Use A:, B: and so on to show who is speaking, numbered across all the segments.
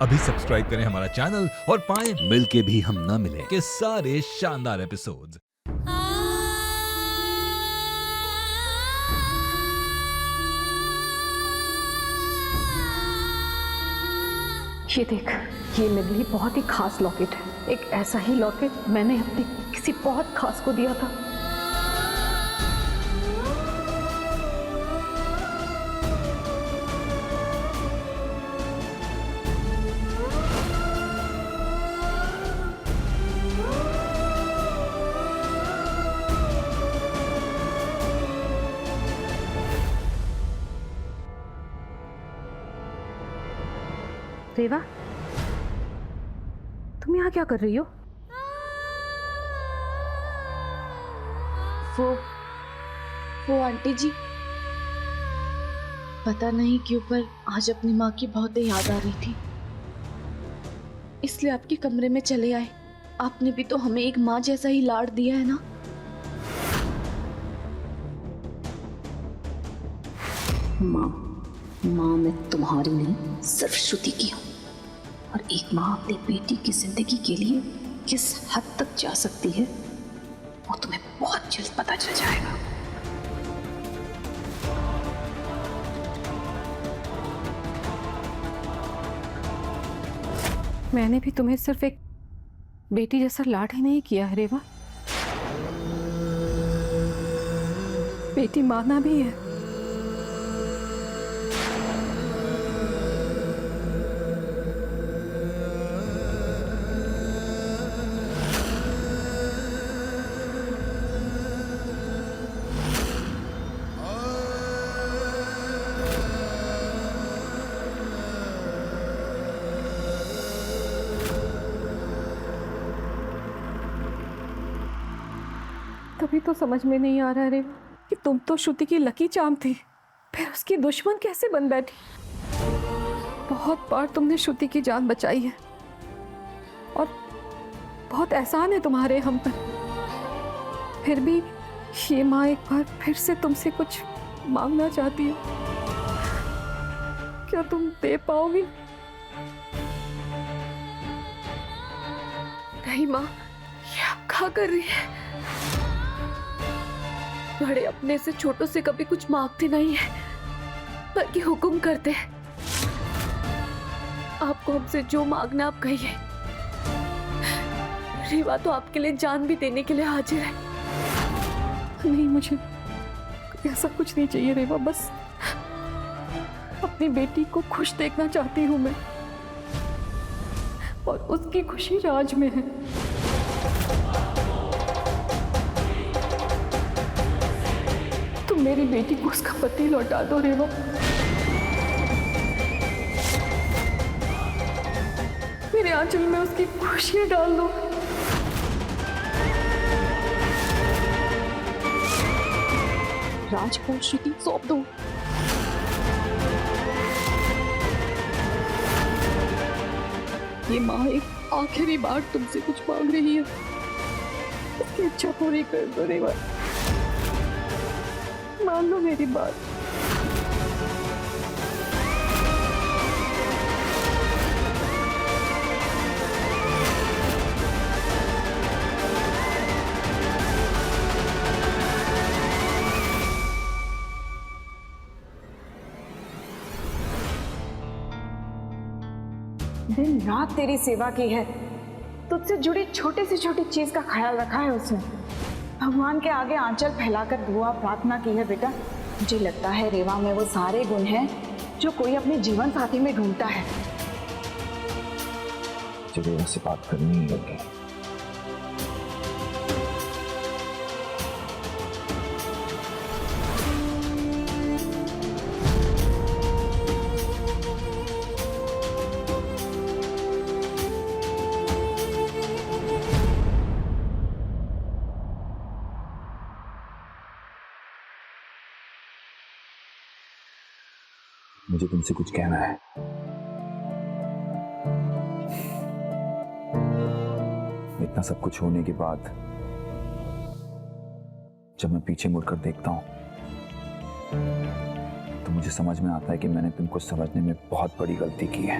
A: अभी सब्सक्राइब करें हमारा चैनल और पाएं
B: मिलके भी हम ना मिले
A: के सारे शानदार एपिसोड्स।
C: ये देख, ये मेरे लिए बहुत ही खास लॉकेट है। एक ऐसा ही लॉकेट मैंने अपने किसी बहुत खास को दिया था। रेवा, तुम यहाँ क्या कर रही हो?
D: वो आंटी जी, पता नहीं क्यों पर आज अपनी माँ की बहुत याद आ रही थी, इसलिए आपके कमरे में चले आए। आपने भी तो हमें एक माँ जैसा ही लाड दिया है ना।
C: माँ मैं तुम्हारी नहीं, सिर्फ श्रुति की हूँ। और एक माँ अपनी बेटी की जिंदगी के लिए किस हद तक जा सकती है वो तुम्हें बहुत जल्द पता चल जाएगा। मैंने भी तुम्हें सिर्फ एक बेटी जैसा लाड ही नहीं किया है रेवा, बेटी माना भी है। तभी तो समझ में नहीं आ रहा रे कि तुम तो श्रुति की लकी चार्म थी, फिर उसकी दुश्मन कैसे बन बैठी। बहुत बार तुमने श्रुति की जान बचाई है और बहुत एहसान है तुम्हारे हम पर। फिर भी ये माँ एक बार फिर से तुमसे कुछ मांगना चाहती है, क्या तुम दे पाओगी?
D: नहीं माँ, ये आप क्या कर रही है? बड़े अपने से छोटों से कभी कुछ मांगते नहीं है, बल्कि हुक्म करते हैं। आपको हमसे जो मांगना आप कहिए। रेवा तो आपके लिए जान भी देने के लिए हाजिर है।
C: नहीं, मुझे ऐसा कुछ नहीं चाहिए रेवा, बस अपनी बेटी को खुश देखना चाहती हूँ मैं, और उसकी खुशी राज में है। तुम मेरी बेटी को उसका पति लौटा दो रेवा। मेरे आंचल में उसकी खुशियां डाल दो। राज को श्रुति सौंप दो। ये माँ एक आखिरी बार तुमसे कुछ मांग रही है, उसकी इच्छा पूरी कर दो रेवा। मान लो मेरी बात। दिन रात तेरी सेवा की है, तुझसे जुड़ी छोटी से छोटी चीज का ख्याल रखा है उसने। भगवान के आगे आंचल फैलाकर दुआ प्रार्थना की है बेटा। मुझे लगता है रेवा में वो सारे गुण हैं जो कोई अपने जीवन साथी में ढूंढता है।
B: मुझे रेवा से बात करनी ही होगी। मुझे तुमसे कुछ कहना है। इतना सब कुछ होने के बाद जब मैं पीछे मुड़कर देखता हूं तो मुझे समझ में आता है कि मैंने तुमको समझने में बहुत बड़ी गलती की है।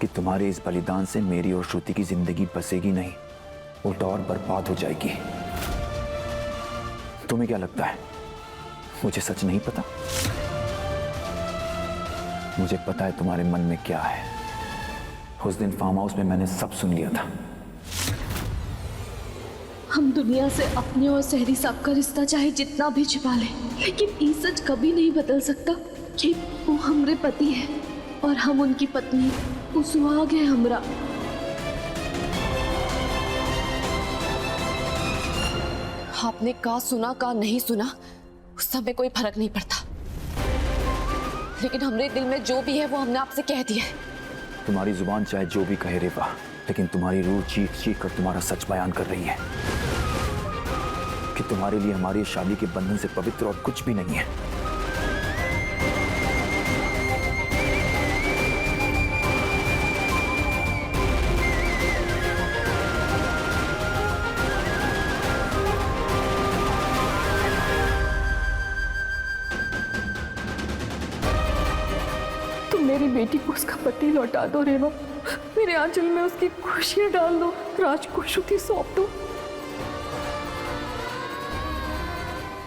B: कि तुम्हारे इस बलिदान से मेरी और श्रुति की जिंदगी बसेगी नहीं, उल्टा और बर्बाद हो जाएगी। तुम्हें क्या लगता है मुझे सच नहीं पता? मुझे पता है तुम्हारे मन में क्या है। उस दिन फार्म हाउस में मैंने सब सुन लिया था।
D: हम दुनिया से अपने और सहरी साहब का रिश्ता चाहे जितना भी छिपा लें, लेकिन ये सच कभी नहीं बदल सकता कि वो हमारे पति है और हम उनकी पत्नी। वो सुहाग है हमरा।
E: आपने का सुना का नहीं सुना उस समय कोई फर्क नहीं पड़ता, लेकिन हमरे दिल में जो भी है वो हमने आपसे कह दिया है।
B: तुम्हारी जुबान चाहे जो भी कहे रेवा, लेकिन तुम्हारी रूह चीख चीख कर तुम्हारा सच बयान कर रही है कि तुम्हारे लिए हमारी शादी के बंधन से पवित्र और कुछ भी नहीं है।
C: तुम मेरी बेटी को उसका पति लौटा दो रेवा। मेरे आंचल में उसकी खुशियां डाल दो। राज को श्रुति सौंप दो।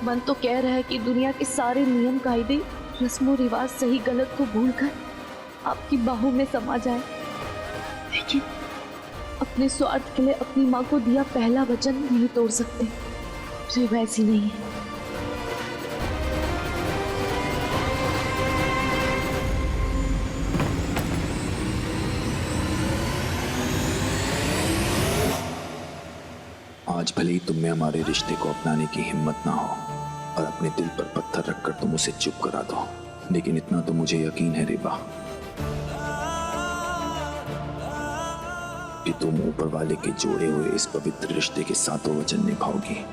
D: मन तो कह रहा है कि दुनिया के सारे नियम कायदे रस्मों रिवाज सही गलत को भूलकर आपकी बाहों में समा जाए, लेकिन अपने स्वार्थ के लिए अपनी माँ को दिया पहला वचन नहीं तोड़ सकते। रेवा ऐसी नहीं है।
B: आज भले ही तुम में हमारे रिश्ते को अपनाने की हिम्मत ना हो और अपने दिल पर पत्थर रखकर तुम उसे चुप करा दो, लेकिन इतना तो मुझे यकीन है रेवा कि तुम ऊपर वाले के जोड़े हुए इस पवित्र रिश्ते के सातों वचन निभाओगी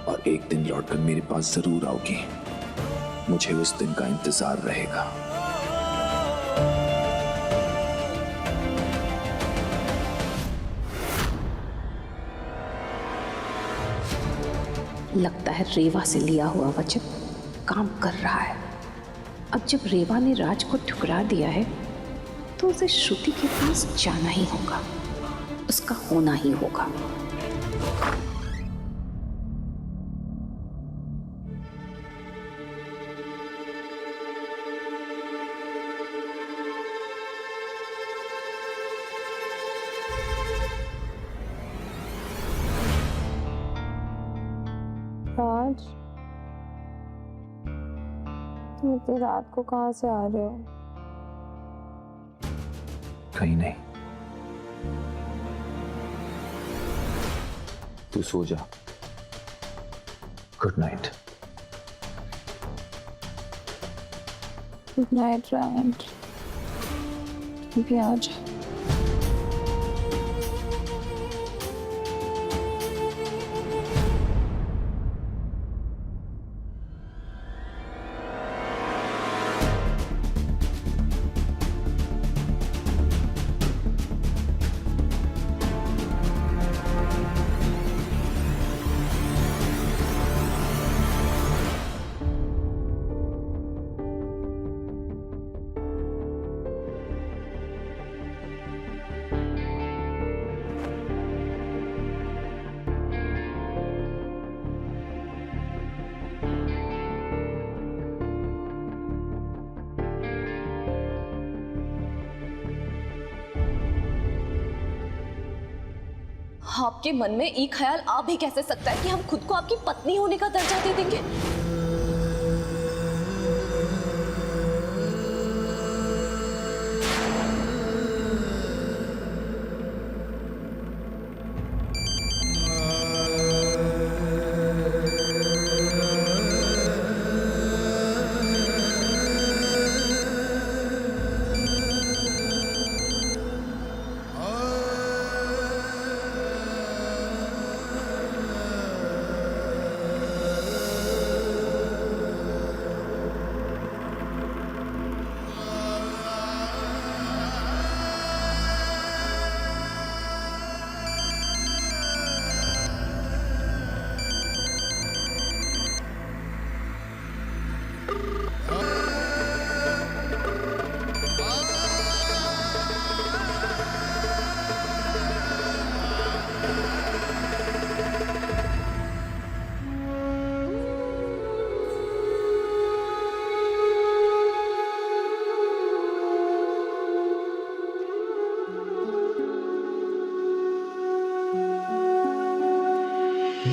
B: और एक दिन लौटकर मेरे पास जरूर आओगी। मुझे उस दिन का इंतजार रहेगा।
F: लगता है रेवा से लिया हुआ वचन काम कर रहा है। अब जब रेवा ने राज को ठुकरा दिया है तो उसे श्रुति के पास जाना ही होगा, उसका होना ही होगा।
G: राज, तुम इतनी रात को कहाँ से आ रहे हो?
B: कहीं नहीं, तू सो जा। Good night.
G: गुड नाइट राज, तुम भी आ जाओ।
E: आपके मन में ये ख्याल आ भी कैसे सकता है कि हम खुद को आपकी पत्नी होने का दर्जा दे देंगे?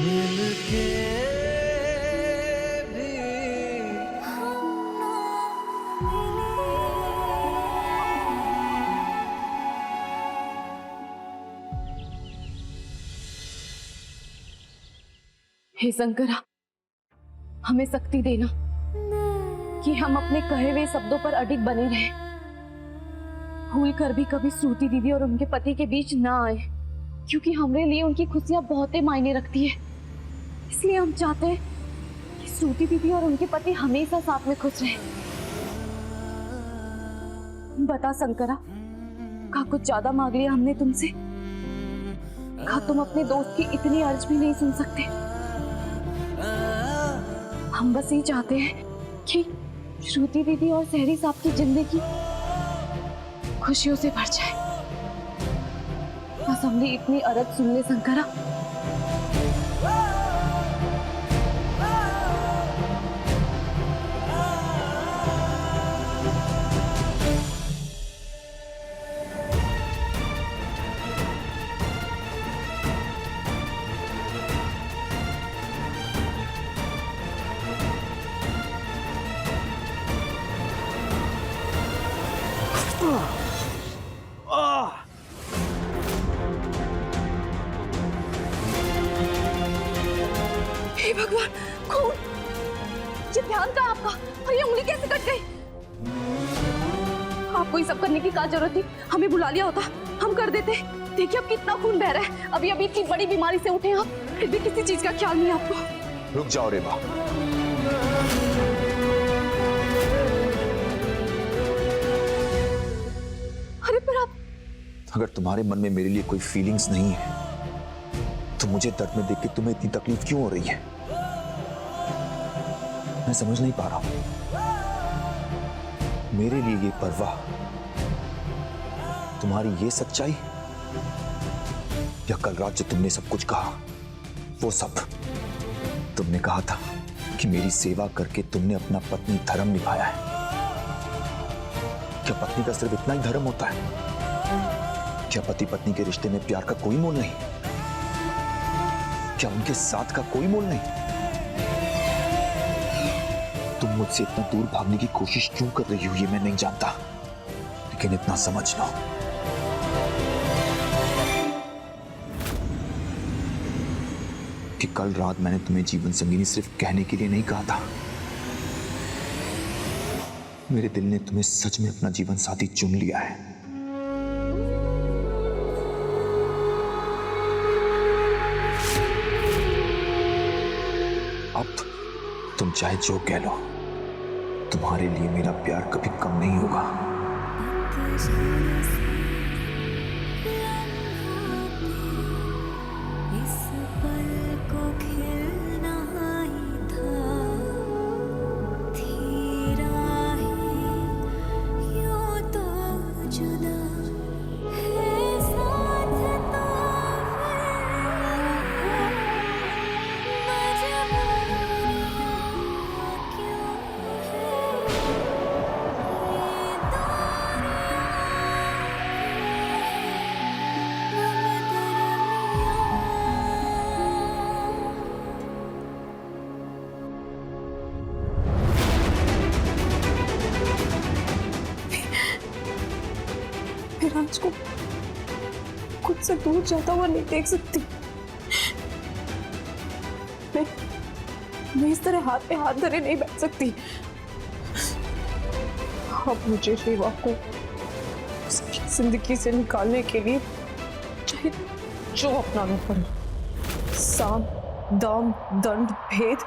E: हे शंकरा, हमें शक्ति देना कि हम अपने कहे हुए शब्दों पर अडिग बने रहें, भूल कर भी कभी श्रुति दीदी और उनके पति के बीच ना आए, क्योंकि हमारे लिए उनकी खुशियां बहुत ही मायने रखती है। इसलिए हम चाहते हैं कि श्रुति दीदी और उनके पति हमेशा साथ में खुश रहें। बता शंकरा, का कुछ ज्यादा मांग लिया हमने तुमसे? का तुम अपने दोस्त की इतनी अर्ज भी नहीं सुन सकते? हम बस ये चाहते हैं कि श्रुति दीदी और सहरी साहब की जिंदगी खुशियों से भर जाए। बस हमने इतनी अर्ज सुन ले शंकरा। हे भगवान, खून! ये ध्यान था आपका, और ये उंगली कैसे कट गई? आपको ये सब करने की क्या जरूरत थी? हमें बुला लिया होता, हम कर देते। देखिए अब कितना खून बह रहा है। अभी अभी इतनी बड़ी बीमारी से उठे आप, फिर भी किसी चीज का ख्याल नहीं आपको।
B: रुक जाओ रेबा।
E: अरे पर आप,
B: अगर तुम्हारे मन में मेरे लिए कोई फीलिंग्स नहीं है तो मुझे दर्द में देख के तुम्हें इतनी तकलीफ क्यों हो रही है? मैं समझ नहीं पा रहा हूं। मेरे लिए ये परवाह, तुम्हारी ये सच्चाई, या कल रात जो तुमने सब कुछ कहा वो सब? तुमने कहा था कि मेरी सेवा करके तुमने अपना पत्नी धर्म निभाया है। क्या पत्नी का सिर्फ इतना ही धर्म होता है? क्या पति पत्नी के रिश्ते में प्यार का कोई मोल नहीं? क्या उनके साथ का कोई मोल नहीं? तुम मुझसे इतना दूर भागने की कोशिश क्यों कर रही हो ये मैं नहीं जानता, लेकिन इतना समझ लो कि कल रात मैंने तुम्हें जीवन संगिनी सिर्फ कहने के लिए नहीं कहा था। मेरे दिल ने तुम्हें सच में अपना जीवन साथी चुन लिया है। अब तुम चाहे जो कह लो, तुम्हारे लिए मेरा प्यार कभी कम नहीं होगा।
C: राज को खुद से दूर जाता हुआ नहीं देख सकती। मैं इस तरह हाथ पे हाथ धरे नहीं बैठ सकती। अब मुझे रेवा को उसकी जिंदगी से निकालने के लिए चाहे जो अपनाना पड़े, साम दाम दंड भेद,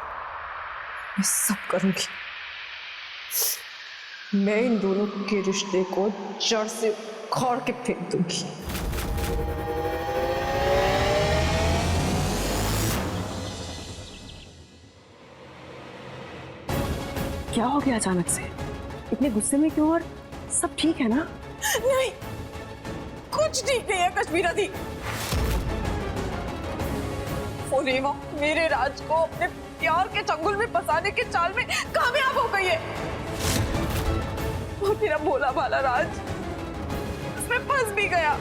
C: मैं सब करूंगी। मैं इन दोनों के रिश्ते को जड़ से उखाड़ के फेंक दूंगी। क्या हो गया अचानक से? इतने गुस्से में क्यों? और सब ठीक है ना? नहीं, कुछ ठीक नहीं है कश्मीरा दी। वो रेवा मेरे राज को अपने प्यार के चंगुल में फंसाने के चाल में कामयाब हो गई है। और मेरा भोला भाला राज उसमें फंस भी गया।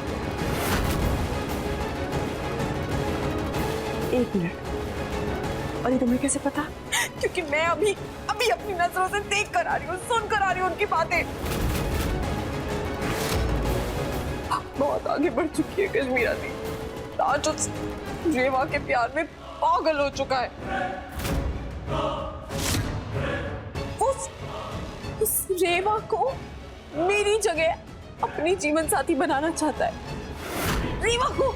C: एक मिनट,
H: और ये तुम्हें कैसे पता?
I: क्योंकि मैं अभी अभी अपनी नजरों से देख कर आ रही हूँ, सुन कर आ रही हूँ उनकी बातें। बहुत आगे बढ़ चुकी है कश्मीरा दी। आज उस रेवा के प्यार में पागल हो चुका है। उस रेवा को मेरी जगह अपनी जीवन साथी बनाना चाहता है। रेवा को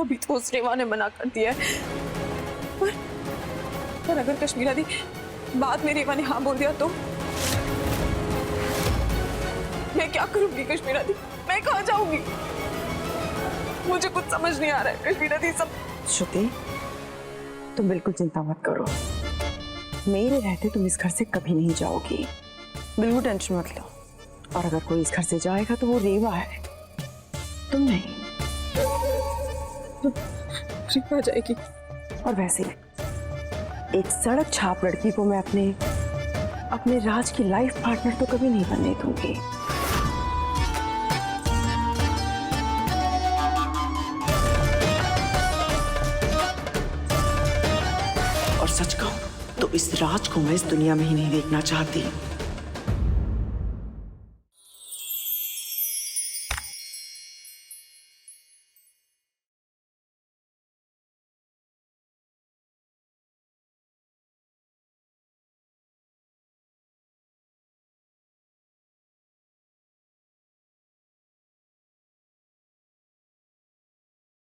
I: अभी तो उस रेवा ने मना कर दिया है, पर अगर कश्मीरा दी बाद में रेवा ने हाँ बोल दिया तो मैं क्या करूंगी कश्मीरा दी? मैं कहाँ जाऊंगी? मुझे कुछ समझ नहीं आ रहा है कश्मीरा दी। सब
H: श्रुति, तुम बिल्कुल चिंता मत करो, मेरे रहते तुम इस घर से कभी नहीं जाओगी, बिल्कुल टेंशन मत लो। और अगर कोई इस घर से जाएगा तो वो रेवा है, तुम नहीं।
I: रेवा जाएगी।
H: और वैसे एक सड़क छाप लड़की को मैं अपने राज की लाइफ पार्टनर तो कभी नहीं बनने दूंगी। और सच कहूं तो इस राज को मैं इस दुनिया में ही नहीं देखना चाहती।